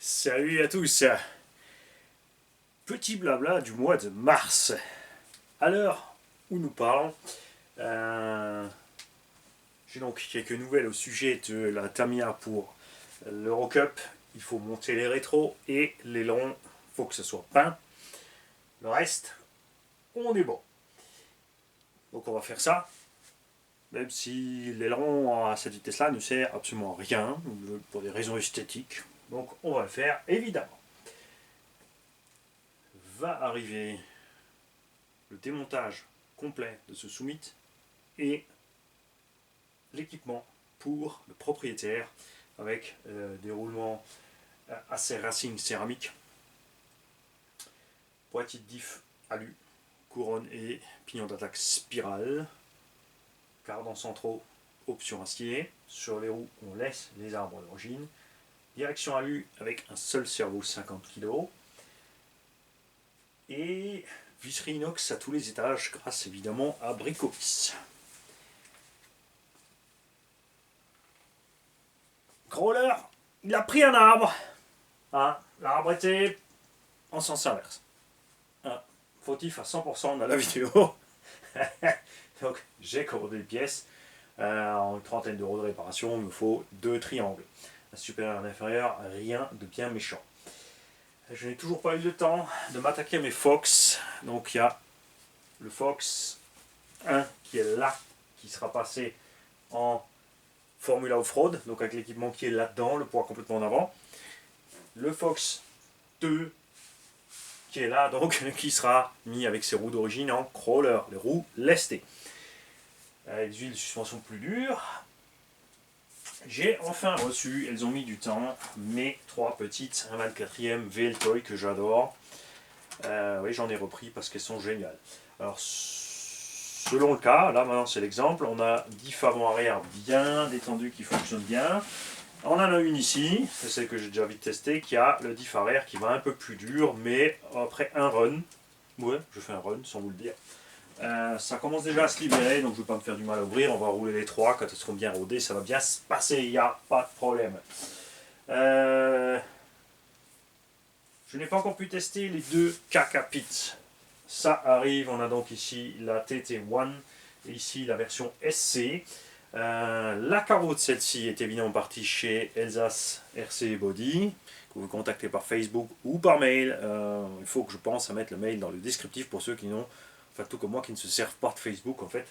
Salut à tous. Petit blabla du mois de mars. À l'heure où nous parlons, euh, j'ai donc quelques nouvelles au sujet de la Tamiya pour l'Eurocup. Il faut monter les rétros et l'aileron, il faut que ce soit peint. Le reste, on est bon. Donc on va faire ça, même si l'aileron à cette vitesse-là ne sert absolument à rien, pour des raisons esthétiques. Donc on va le faire, évidemment. Va arriver le démontage complet de ce Summit et l'équipement pour le propriétaire avec des roulements assez racing céramique, boîtier de diff alu, couronne et pignon d'attaque spirale, cardans centraux option acier, sur les roues on laisse les arbres d'origine, direction alu avec un seul servo 50 kg et visserie inox à tous les étages grâce évidemment à Bricovis. Crawler, il a pris un arbre. Ah, l'arbre était en sens inverse. Ah, fautif à 100% dans la vidéo. Donc j'ai commandé les pièces. En une trentaine d'euros de réparation, il me faut 2 triangles. Un supérieur et un inférieur, rien de bien méchant. Je n'ai toujours pas eu le temps de m'attaquer à mes Fox. Donc il y a le Fox 1 qui est là, qui sera passé en Formula Off-Road, donc avec l'équipement qui est là-dedans, le poids complètement en avant. Le Fox 2 qui est là, donc qui sera mis avec ses roues d'origine en crawler, les roues lestées. Avec des huiles de suspension plus dures. J'ai enfin reçu, elles ont mis du temps, mes 3 petites 1/24e VL-Toy que j'adore. Oui, j'en ai repris parce qu'elles sont géniales. Alors, selon le cas, là maintenant c'est l'exemple, on a 10 avant-arrière bien détendu qui fonctionne bien. On en a une ici, c'est celle que j'ai déjà vite testée, qui a le diff arrière qui va un peu plus dur, mais après un run, ouais, je fais un run sans vous le dire, ça commence déjà à se libérer, donc je ne vais pas me faire du mal à ouvrir, on va rouler les 3, quand elles seront bien rodées, ça va bien se passer, il n'y a pas de problème. Je n'ai pas encore pu tester les 2 Kakapit. Ça arrive, on a donc ici la TT1 et ici la version SC. La carreau de celle-ci est évidemment partie chez Elsace RC Body, que vous contactez par Facebook ou par mail. Il faut que je pense à mettre le mail dans le descriptif pour ceux qui n'ont, enfin tout comme moi, qui ne se servent pas de Facebook en fait.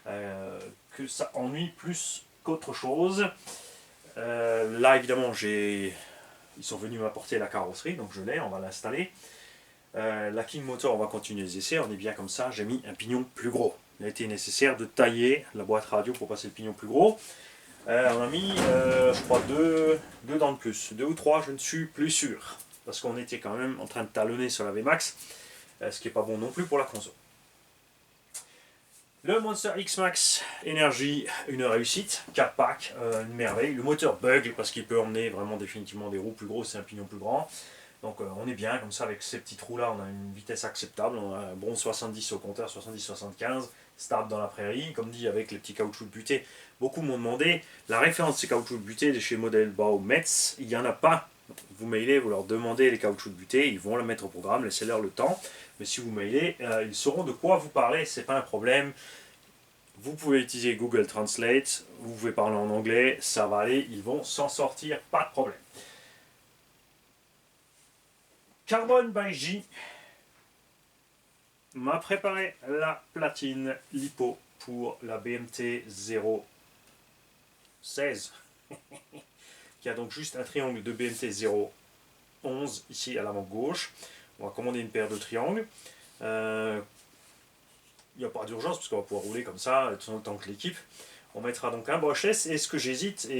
Que ça ennuie plus qu'autre chose. Là évidemment ils sont venus m'apporter la carrosserie, donc je l'ai, on va l'installer. La King Motor, on va continuer les essais, on est bien comme ça, j'ai mis un pignon plus gros. Il a été nécessaire de tailler la boîte radio pour passer le pignon plus gros. On a mis, je crois, deux dents de plus. 2 ou 3, je ne suis plus sûr. Parce qu'on était quand même en train de talonner sur la VMAX, ce qui n'est pas bon non plus pour la console. Le Monster X-Max Energy, une réussite. 4 packs, une merveille. Le moteur bug parce qu'il peut emmener vraiment définitivement des roues plus grosses et un pignon plus grand. Donc on est bien comme ça avec ces petits trous là, on a une vitesse acceptable, on a un bon 70 au compteur, 70-75, stable dans la prairie, comme dit avec les petits caoutchoucs de butée. Beaucoup m'ont demandé la référence de ces caoutchoucs de butée de chez Model Bau Metz, il n'y en a pas. Vous mailez, vous leur demandez les caoutchoucs de butée, ils vont le mettre au programme, laissez-leur le temps. Mais si vous mailez, ils sauront de quoi vous parlez, c'est pas un problème. Vous pouvez utiliser Google Translate, vous pouvez parler en anglais, ça va aller, ils vont s'en sortir, pas de problème. Carbone by J m'a préparé la platine lipo pour la BMT 016 qui a donc juste un triangle de BMT 011 ici à l'avant gauche. On va commander une paire de triangles. Il n'y a pas d'urgence parce qu'on va pouvoir rouler comme ça tout le temps que l'équipe. On mettra donc un brushless et ce que j'hésite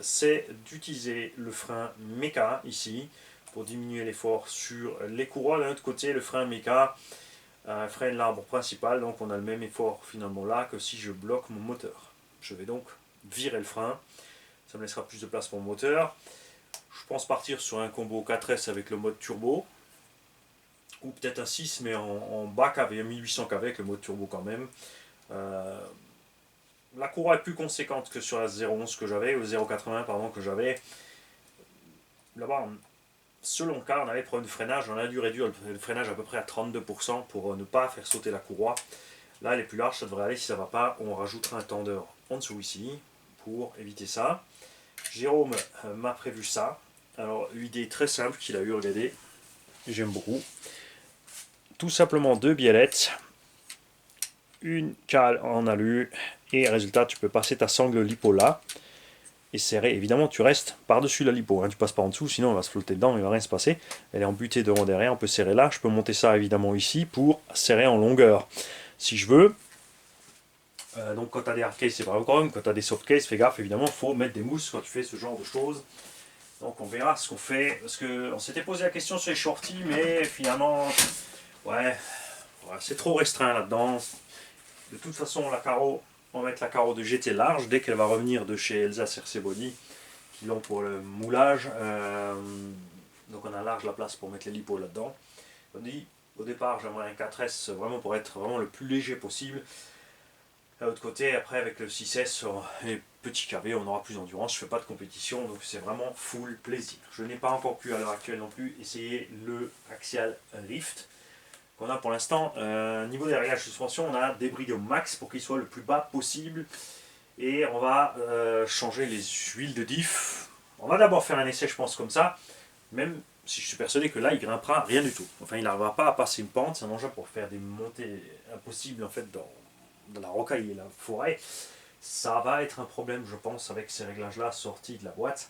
c'est d'utiliser le frein Mecha ici pour diminuer l'effort sur les courroies. De l'autre côté, le frein Mecha freine l'arbre principal, donc on a le même effort finalement là que si je bloque mon moteur. Je vais donc virer le frein, ça me laissera plus de place pour mon moteur. Je pense partir sur un combo 4S avec le mode turbo, ou peut-être un 6 mais en bas KV, 1800 kV avec le mode turbo quand même. La courroie est plus conséquente que sur la 011 que j'avais, ou 080 pardon que j'avais. là-bas, selon le cas, on avait problème de freinage, on a dû réduire le freinage à peu près à 32% pour ne pas faire sauter la courroie. Là, elle est plus large, ça devrait aller. Si ça ne va pas, on rajoutera un tendeur en dessous ici pour éviter ça. Jérôme m'a prévu ça. Alors, une idée très simple qu'il a eu, regardez, j'aime beaucoup. Tout simplement 2 biellettes, une cale en alu, et résultat, tu peux passer ta sangle lipo là et serrer. Évidemment, tu restes par-dessus la lipo, hein. Tu passes pas en dessous, sinon on va se flotter dedans, il va rien se passer. Elle est embutée devant derrière, on peut serrer là. Je peux monter ça évidemment ici pour serrer en longueur si je veux. Donc quand tu as des hard cases, c'est pas encore, quand tu as des soft cases, fais gaffe, évidemment, il faut mettre des mousses quand tu fais ce genre de choses. Donc on verra ce qu'on fait, parce qu'on s'était posé la question sur les shorties, mais finalement, ouais c'est trop restreint là-dedans. De toute façon, la carreau, on va mettre la carreau de GT large dès qu'elle va revenir de chez Elsa CRC Body, qui l'ont pour le moulage. Donc on a large la place pour mettre les lipos là-dedans. On dit, au départ, j'aimerais un 4S vraiment pour être vraiment le plus léger possible. De l'autre côté, après avec le 6S et petit KV, on aura plus d'endurance. Je fais pas de compétition, donc c'est vraiment full plaisir. Je n'ai pas encore pu à l'heure actuelle non plus essayer le Axial Rift qu'on a pour l'instant. Niveau des réglages de suspension, on a débridé au max pour qu'il soit le plus bas possible. Et on va changer les huiles de diff. On va d'abord faire un essai, je pense, comme ça. Même si je suis persuadé que là, il grimpera rien du tout. Enfin, il n'arrivera pas à passer une pente. C'est un engin pour faire des montées impossibles en fait dans la rocaille et la forêt. Ça va être un problème, je pense, avec ces réglages-là sortis de la boîte.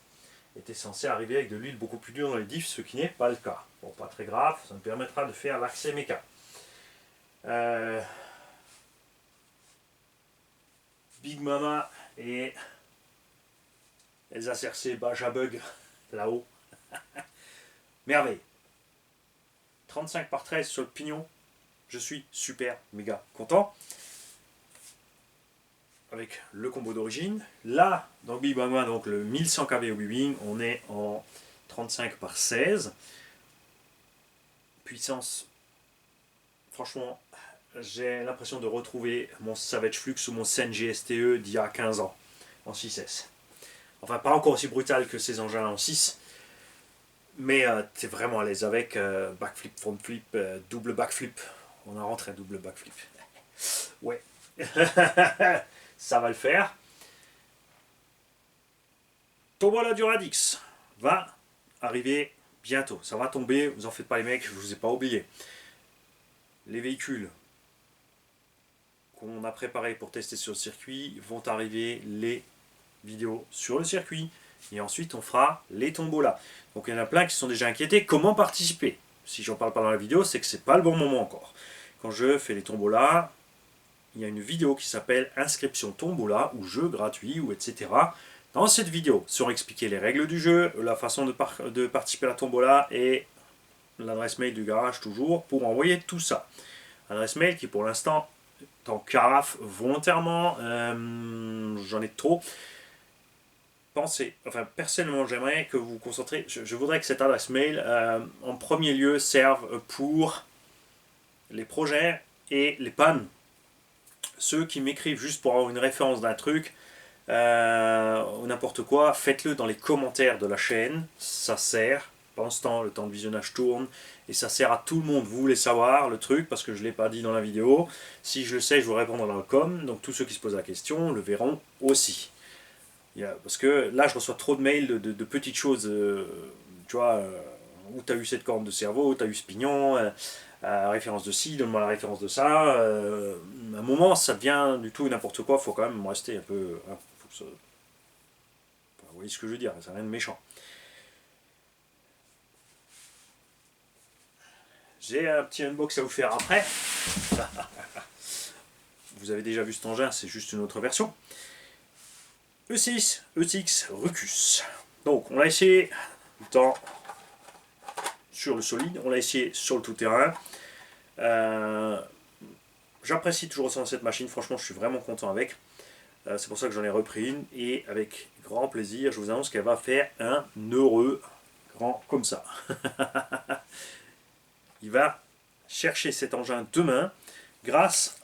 Était censé arriver avec de l'huile beaucoup plus dure dans les diffs, ce qui n'est pas le cas. Bon, pas très grave, ça me permettra de faire l'accès méca. Big Mama et Elsa CRC Bug là-haut. Merveille. 35 par 13 sur le pignon. Je suis super méga content. Avec le combo d'origine. Là, dans Big Mama, donc le 1100 kV au Wing, on est en 35 par 16. Puissance, franchement, j'ai l'impression de retrouver mon Savage Flux ou mon Sen GSTE d'il y a 15 ans en 6S. Enfin, pas encore aussi brutal que ces engins en 6, mais tu es vraiment à l'aise avec. Backflip, front flip, double backflip. On a rentré un double backflip. Ouais. Ça va le faire. Tombola du Radix va arriver bientôt. Ça va tomber, vous en faites pas les mecs, je vous ai pas oublié. Les véhicules qu'on a préparés pour tester sur le circuit vont arriver, les vidéos sur le circuit. Et ensuite on fera les tombolas. Donc il y en a plein qui sont déjà inquiétés. Comment participer? Si j'en parle pas dans la vidéo, c'est que c'est pas le bon moment encore. Quand je fais les tombolas, il y a une vidéo qui s'appelle Inscription Tombola ou jeu gratuit ou etc. Dans cette vidéo seront expliquées les règles du jeu, la façon de participer à la tombola et l'adresse mail du garage toujours pour envoyer tout ça. Adresse mail qui pour l'instant est en carafe volontairement, j'en ai trop. Pensez, enfin personnellement j'aimerais que vous vous concentrez, je voudrais que cette adresse mail en premier lieu serve pour les projets et les pannes. Ceux qui m'écrivent juste pour avoir une référence d'un truc ou n'importe quoi, faites-le dans les commentaires de la chaîne, ça sert. Pendant ce temps, le temps de visionnage tourne et ça sert à tout le monde. Vous voulez savoir le truc parce que je ne l'ai pas dit dans la vidéo. Si je le sais, je vous répondrai dans le com. Donc tous ceux qui se posent la question le verront aussi. Parce que là, je reçois trop de mails de petites choses. Tu vois, où tu as eu cette corne de cerveau, où tu as eu ce pignon, référence de ci, donne-moi la référence de ça. À un moment, ça devient du tout n'importe quoi. Il faut quand même rester un peu. Hein, faut que ça... Vous voyez ce que je veux dire, c'est rien de méchant. J'ai un petit unbox à vous faire après. Vous avez déjà vu cet engin, c'est juste une autre version. E6, ETX, Rucus. Donc on l'a essayé tout le temps sur le solide, on l'a essayé sur le tout-terrain. J'apprécie toujours autant cette machine, franchement je suis vraiment content avec. C'est pour ça que j'en ai repris une et avec grand plaisir, je vous annonce qu'elle va faire un heureux grand comme ça. Il va chercher cet engin demain grâce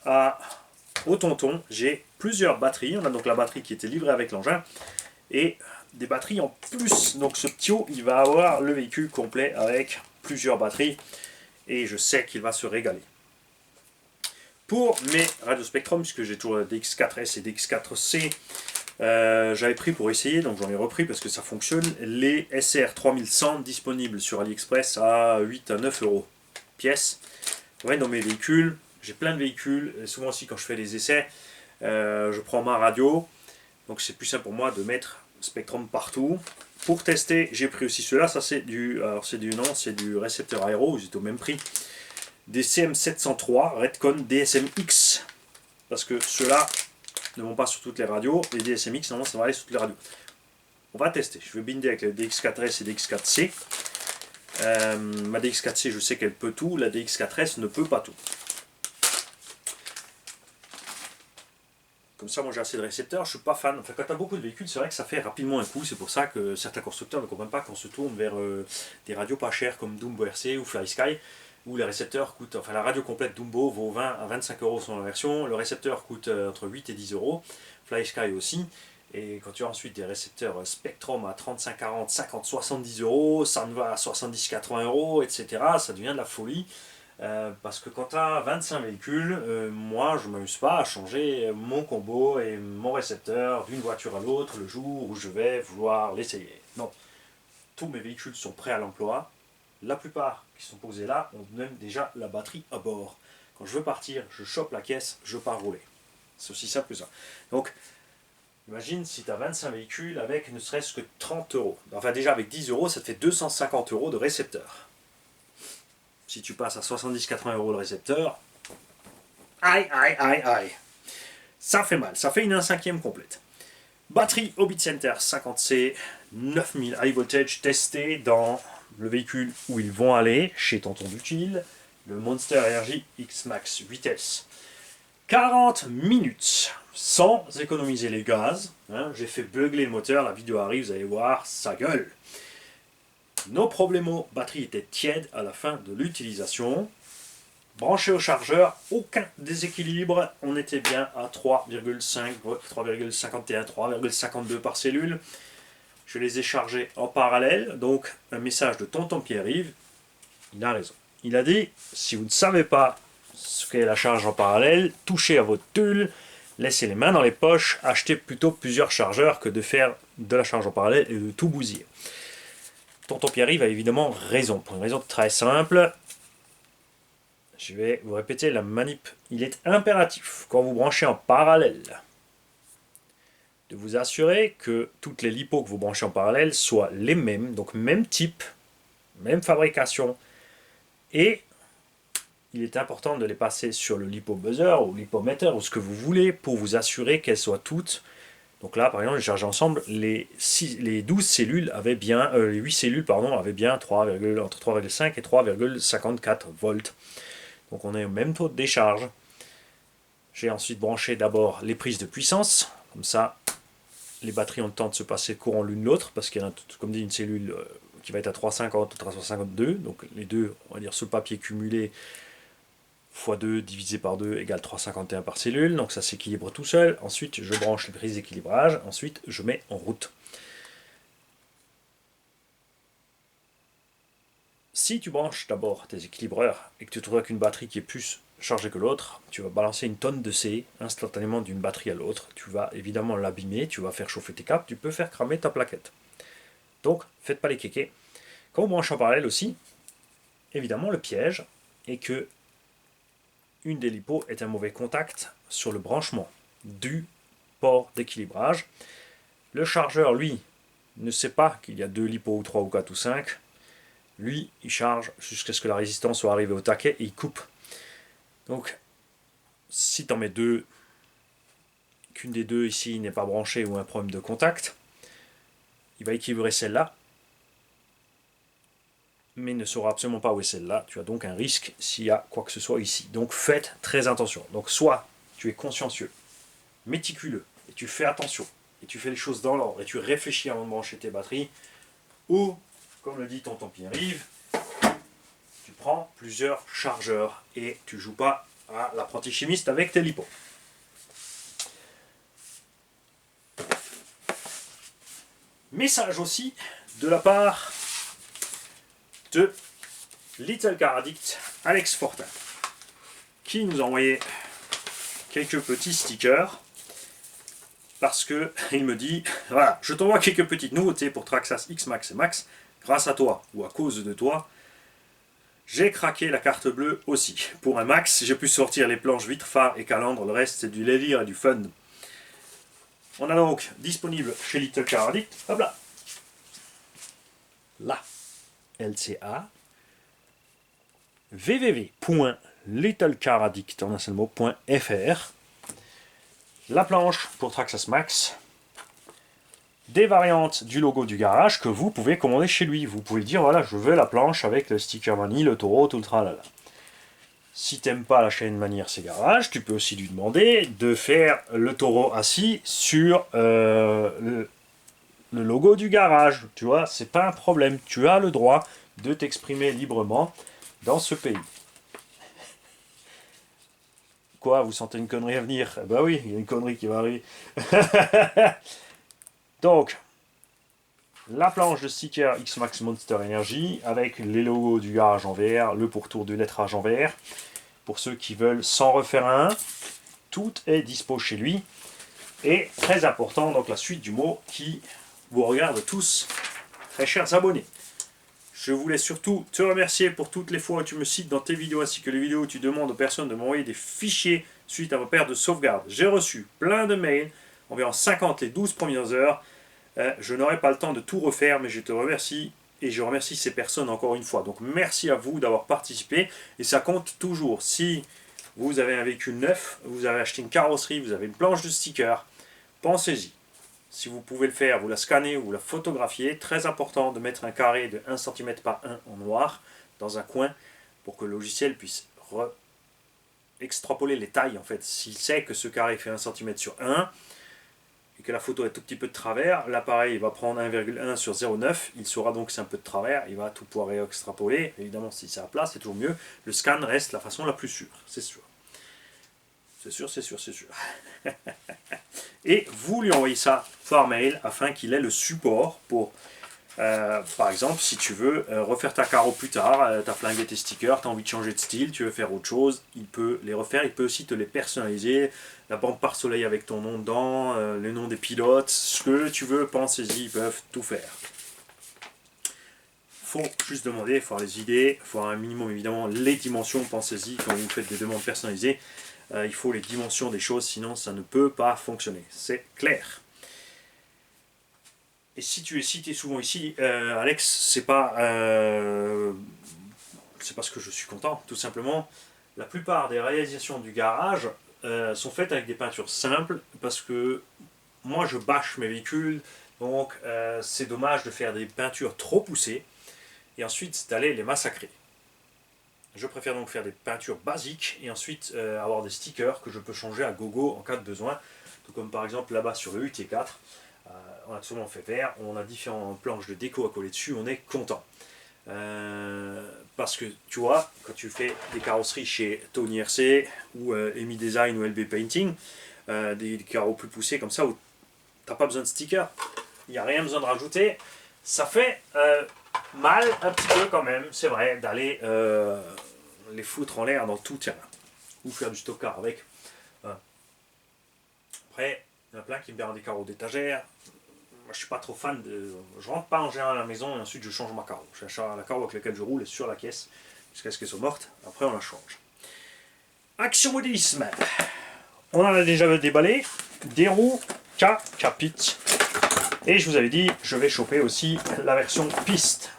au tonton. J'ai plusieurs batteries. On a donc la batterie qui était livrée avec l'engin et des batteries en plus. Donc ce petit haut, il va avoir le véhicule complet avec plusieurs batteries. Et je sais qu'il va se régaler. Pour mes radios Spectrum, puisque j'ai toujours la DX4S et DX4C, j'avais pris pour essayer, donc j'en ai repris parce que ça fonctionne, les SR3100 disponibles sur AliExpress à 8 à 9 euros pièce. Ouais, dans mes véhicules, j'ai plein de véhicules, et souvent aussi quand je fais les essais, je prends ma radio, donc c'est plus simple pour moi de mettre Spectrum partout. Pour tester, j'ai pris aussi ceux-là, ça c'est du récepteur aéro, c'est au même prix. Des CM703 Redcon DSMX, parce que ceux-là ne vont pas sur toutes les radios, les DSMX normalement ça va aller sur toutes les radios. On va tester, je vais binder avec les DX4S et DX4C. Ma DX4C je sais qu'elle peut tout, la DX4S ne peut pas tout. Comme ça, moi j'ai assez de récepteurs, je suis pas fan. Enfin, quand tu as beaucoup de véhicules, c'est vrai que ça fait rapidement un coup. C'est pour ça que certains constructeurs ne comprennent pas qu'on se tourne vers des radios pas chères comme Dumbo RC ou FlySky, où les récepteurs coûtent. Enfin, la radio complète Dumbo vaut 20 à 25 euros selon la version. Le récepteur coûte entre 8 et 10 euros. FlySky aussi. Et quand tu as ensuite des récepteurs Spectrum à 35, 40, 50, 70 euros, ça ne va à 70, 80 euros, etc., ça devient de la folie. Parce que quand tu as 25 véhicules, moi je ne m'amuse pas à changer mon combo et mon récepteur d'une voiture à l'autre le jour où je vais vouloir l'essayer. Non, tous mes véhicules sont prêts à l'emploi. La plupart qui sont posés là ont même déjà la batterie à bord. Quand je veux partir, je chope la caisse, je pars rouler. C'est aussi simple que ça. Donc, imagine si tu as 25 véhicules avec ne serait-ce que 30 euros. Enfin déjà avec 10 euros, ça te fait 250 euros de récepteur. Si tu passes à 70-80 euros le récepteur, aïe, aïe, aïe, aïe. Ça fait mal, ça fait une 1/5 complète. Batterie Hobbit Center 50C, 9000 high voltage testé dans le véhicule où ils vont aller, chez Tonton Dutil, le Monster Energy X-Max 8S. 40 minutes, sans économiser les gaz. Hein, j'ai fait beugler le moteur, la vidéo arrive, vous allez voir, ça gueule. Nos problèmes batterie étaient tièdes à la fin de l'utilisation. Branché au chargeur, aucun déséquilibre. On était bien à 3,5, 3,51, 3,52 par cellule. Je les ai chargés en parallèle. Donc, un message de Tonton Pierre-Yves. Il a raison. Il a dit, si vous ne savez pas ce qu'est la charge en parallèle, touchez à votre tulle, laissez les mains dans les poches, achetez plutôt plusieurs chargeurs que de faire de la charge en parallèle et de tout bousiller. Tonton Pierre-Yves a évidemment raison, pour une raison très simple. Je vais vous répéter la manip. Il est impératif, quand vous branchez en parallèle, de vous assurer que toutes les lipos que vous branchez en parallèle soient les mêmes, donc même type, même fabrication. Et il est important de les passer sur le lipo-buzzer ou lipomètre ou ce que vous voulez pour vous assurer qu'elles soient toutes. Donc là, par exemple, j'ai chargé ensemble, les 12 cellules avaient bien, les 8 cellules pardon, avaient bien entre 3,5 et 3,54 volts. Donc on est au même taux de décharge. J'ai ensuite branché d'abord les prises de puissance. Comme ça, les batteries ont le temps de se passer courant l'une l'autre, parce qu'il y en a, comme dit, une cellule qui va être à 3,50, autre à 3,52. Donc les deux, on va dire, sur le papier cumulé, x 2 divisé par 2 égale 3,51 par cellule, donc ça s'équilibre tout seul. Ensuite, je branche les prises d'équilibrage, ensuite je mets en route. Si tu branches d'abord tes équilibreurs et que tu trouves avec une batterie qui est plus chargée que l'autre, tu vas balancer une tonne de C instantanément d'une batterie à l'autre. Tu vas évidemment l'abîmer, tu vas faire chauffer tes câbles, tu peux faire cramer ta plaquette. Donc, faites pas les kékés. Quand on branche en parallèle aussi, évidemment, le piège est que une des lipos est un mauvais contact sur le branchement du port d'équilibrage. Le chargeur, lui, ne sait pas qu'il y a 2 lipos ou 3 ou 4 ou 5. Lui, il charge jusqu'à ce que la résistance soit arrivée au taquet et il coupe. Donc, si tu en mets deux, qu'une des deux ici n'est pas branchée ou un problème de contact, il va équilibrer celle-là, mais ne saura absolument pas où est celle-là. Tu as donc un risque s'il y a quoi que ce soit ici. Donc faites très attention. Donc soit tu es consciencieux, méticuleux, et tu fais attention, et tu fais les choses dans l'ordre, et tu réfléchis avant de brancher tes batteries, ou, comme le dit Tonton Pierre-Yves, tu prends plusieurs chargeurs, et tu joues pas à l'apprenti chimiste avec tes lipos. message aussi de la part de Little Car Addict Alex Fortin, qui nous a envoyé quelques petits stickers, parce que il me dit, voilà, je t'envoie quelques petites nouveautés pour Traxxas X Max et Max, grâce à toi, ou à cause de toi, j'ai craqué la carte bleue aussi. Pour un Max, j'ai pu sortir les planches vitres, phares et calandres, le reste c'est du délire et du fun. On a donc disponible chez Little Car Addict, hop là, la LCA, www.littlecaraddict en un seul mot.fr, la planche pour Traxxas Max, des variantes du logo du garage que vous pouvez commander chez lui. Vous pouvez dire, voilà, je veux la planche avec le sticker Mani, le taureau, tout le tralala. Si t'aimes pas la chaîne Mani RC Garage, tu peux aussi lui demander de faire le taureau assis sur le logo du garage. Tu vois, c'est pas un problème. Tu as le droit de t'exprimer librement dans ce pays. Quoi, vous sentez une connerie à venir? Eh ben oui, il y a une connerie qui va arriver. Donc, la planche de sticker X-Max Monster Energy avec les logos du garage en vert, le pourtour du lettrage en vert. Pour ceux qui veulent s'en refaire un, tout est dispo chez lui. Et très important, donc la suite du mot qui vous regarde tous, très chers abonnés. Je voulais surtout te remercier pour toutes les fois où tu me cites dans tes vidéos ainsi que les vidéos où tu demandes aux personnes de m'envoyer des fichiers suite à vos paires de sauvegarde. J'ai reçu plein de mails, environ 50 les 12 premières heures. Je n'aurai pas le temps de tout refaire, mais je te remercie et je remercie ces personnes encore une fois. Donc merci à vous d'avoir participé et ça compte toujours. Si vous avez un véhicule neuf, vous avez acheté une carrosserie, vous avez une planche de sticker, pensez-y. Si vous pouvez le faire, vous la scannez ou vous la photographiez. Très important de mettre un carré de 1 cm par 1 en noir dans un coin pour que le logiciel puisse extrapoler les tailles. En fait, s'il sait que ce carré fait 1 cm sur 1 et que la photo est tout petit peu de travers, l'appareil va prendre 1,1 sur 0,9. Il saura donc que c'est un peu de travers. Il va tout pouvoir extrapoler. Évidemment, si c'est à plat, c'est toujours mieux. Le scan reste la façon la plus sûre, c'est sûr. C'est sûr, c'est sûr, c'est sûr. Et vous lui envoyez ça par mail afin qu'il ait le support pour, par exemple, si tu veux refaire ta carreau plus tard, tu as flingué tes stickers, tu as envie de changer de style, tu veux faire autre chose, il peut les refaire, il peut aussi te les personnaliser, la bande pare soleil avec ton nom dedans, le nom des pilotes, ce que tu veux, pensez-y, ils peuvent tout faire. Faut juste demander, il faut avoir les idées, il faut avoir un minimum évidemment les dimensions, pensez-y quand vous faites des demandes personnalisées. Il faut les dimensions des choses, sinon ça ne peut pas fonctionner. C'est clair. Et si tu es cité souvent ici, Alex, c'est pas parce que je suis content. Tout simplement, la plupart des réalisations du garage sont faites avec des peintures simples, parce que moi je bâche mes véhicules, donc c'est dommage de faire des peintures trop poussées, et ensuite d'aller les massacrer. Je préfère donc faire des peintures basiques et ensuite avoir des stickers que je peux changer à gogo en cas de besoin. Tout comme par exemple là-bas sur le UT4, on a souvent fait vert, on a différentes planches de déco à coller dessus, on est content. Parce que tu vois, quand tu fais des carrosseries chez Tony RC ou EMI Design ou LB Painting, des carreaux plus poussés comme ça où tu n'as pas besoin de stickers, il n'y a rien besoin de rajouter, ça fait mal un petit peu quand même, c'est vrai, d'aller les foutre en l'air dans tout terrain ou faire du stockard avec. Après, il y en a plein qui me perdent des carreaux d'étagère. Moi, je suis pas trop fan de. Je rentre pas en général à la maison et ensuite je change ma carreau. La carreau avec laquelle je roule est sur la caisse jusqu'à ce qu'elle soit morte. Après, on la change. Action modélisme. On en a déjà déballé des roues K-Capit. Et je vous avais dit, je vais choper aussi la version piste.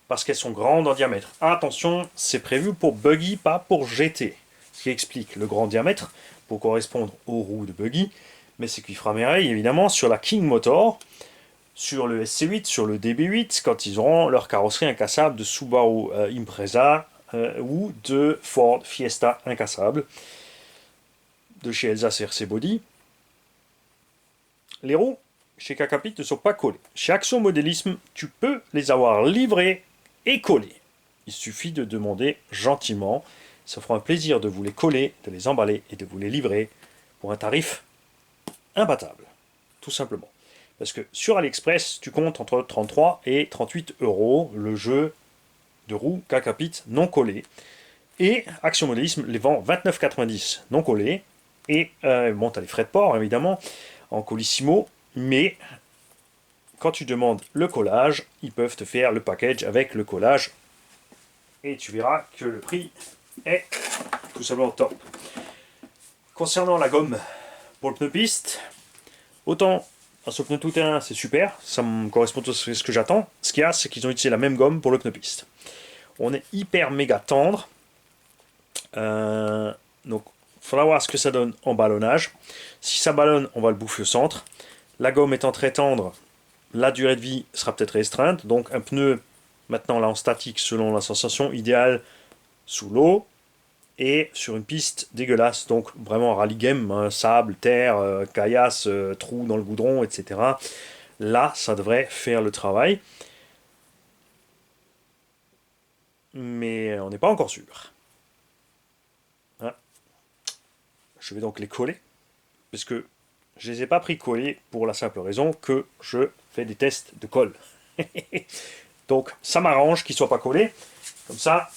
Parce qu'elles sont grandes en diamètre. Attention, c'est prévu pour buggy, pas pour GT. Ce qui explique le grand diamètre pour correspondre aux roues de buggy. Mais c'est qui fera merveille, évidemment, sur la King Motor, sur le SC8, sur le DB8, quand ils auront leur carrosserie incassable de Subaru Impreza ou de Ford Fiesta incassable de chez Elsa CRC Body. Les roues chez K-Capit ne sont pas collées. Chez Action Modélisme, tu peux les avoir livrées et collées. Il suffit de demander gentiment. Ça fera un plaisir de vous les coller, de les emballer et de vous les livrer pour un tarif imbattable. Tout simplement. Parce que sur AliExpress, tu comptes entre 33 et 38 euros le jeu de roues Kakapit non collé. Et Action Modélisme les vend 29,90 non collé. Et bon, tu as les frais de port évidemment en colissimo, mais quand tu demandes le collage, ils peuvent te faire le package avec le collage. Et tu verras que le prix est tout simplement top. Concernant la gomme pour le pneu piste, autant sur le pneu tout terrain c'est super, ça me correspond à ce que j'attends. Ce qu'il y a, c'est qu'ils ont utilisé la même gomme pour le pneu piste. On est hyper méga tendre. Donc il faudra voir ce que ça donne en ballonnage. Si ça ballonne, on va le bouffer au centre. La gomme étant très tendre, la durée de vie sera peut-être restreinte. Donc un pneu, maintenant là en statique, selon la sensation, idéale sous l'eau et sur une piste dégueulasse. Donc vraiment rallye game, hein, sable, terre, caillasse, trous dans le goudron, etc. Là, ça devrait faire le travail. Mais on n'est pas encore sûr. Hein. Je vais donc les coller. Parce que je ne les ai pas pris collés pour la simple raison que je fais des tests de colle. Donc ça m'arrange qu'ils ne soient pas collés. Comme ça,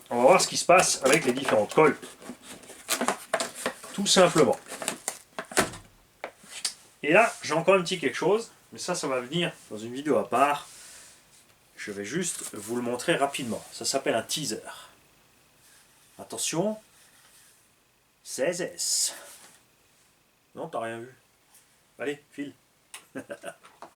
on va voir ce qui se passe avec les différentes colles. Tout simplement. Et là, j'ai encore un petit quelque chose. Mais ça va venir dans une vidéo à part. Je vais juste vous le montrer rapidement. Ça s'appelle un teaser. Attention. 16S. Non, t'as rien vu. Allez, file.